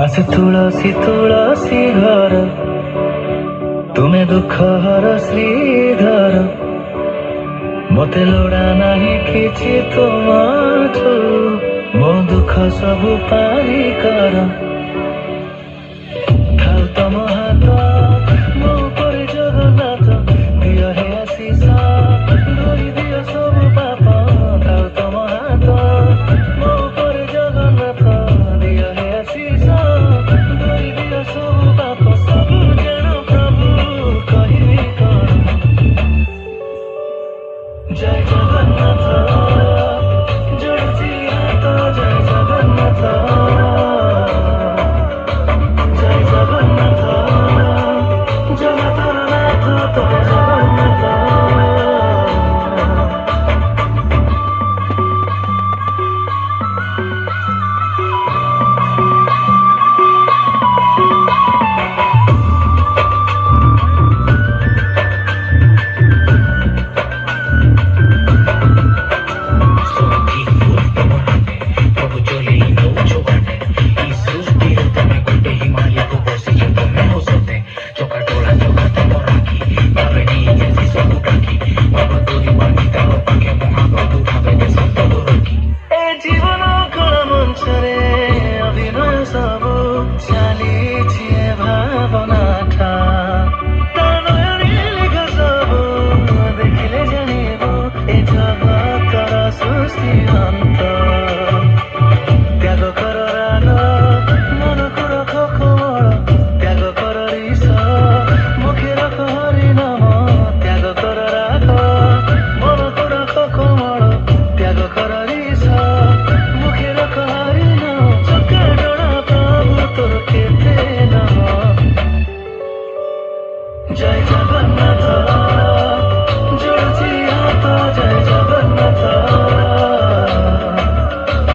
ବାସେ ତୁଳସୀ ତୁଳସୀ ଘର, ତୁମେ ଦୁଃଖ ହର ଶ୍ରୀଧର। ମତେ ଲୋଡ଼ା ନାହିଁ କିଛି ତୁମଠୁ, ମୋ ଦୁଃଖ ସବୁ ପାରି କର। ଥାଉ ତମ ହାତ ମୋ ଉପରେ ଜଗନ୍ନାଥ, ଦିଅ ହେ ଆଶିଷ ଧୋଇ ଦିଅ ସବୁ ପାପ। ଥାଉ ତମ ହାତ ମୋ ଉପରେ ଜଗନ୍ନାଥ, ଦିଅ ହେ ଆଶିଷ ଧୋଇ ଦିଅ ସବୁ ପାପ। ସବୁ ଜାଣ ପ୍ରଭୁ କହିବି କଣ, ଜୟ ଜଗନ୍ନାଥ ଯୋଡ଼ୁଛି ହାତ, ଜୟ ଜଗନ୍ନାଥ, ଜୟ ଜଗନ୍ନାଥ, ଜଗତର ନାଥ ତୋ ଜଗନ୍ନାଥ। জীবন কণ মঞ্চরে অভিনয় সবু চালিছি ভাবনাটা, তা নয়নে লেখা সবু দেখিলে জানিব এ জগতর সৃষ্টি অন্ত। ত্যাগ কর রাগ মনকু রখ কোমল, ত্যাগ কর ঋষ মুখে রখ হরি নাম। ত্যাগ কর রাগ মনকু রখ কোমল, ত্যাগ কর ঋষ মুখে রখ হরি নাম। চকা ডোড়া প্রভু তোর কেতে নাম। জয় জগন্নাথ যোড়ুছি হাত, জয় জগন্নাথ।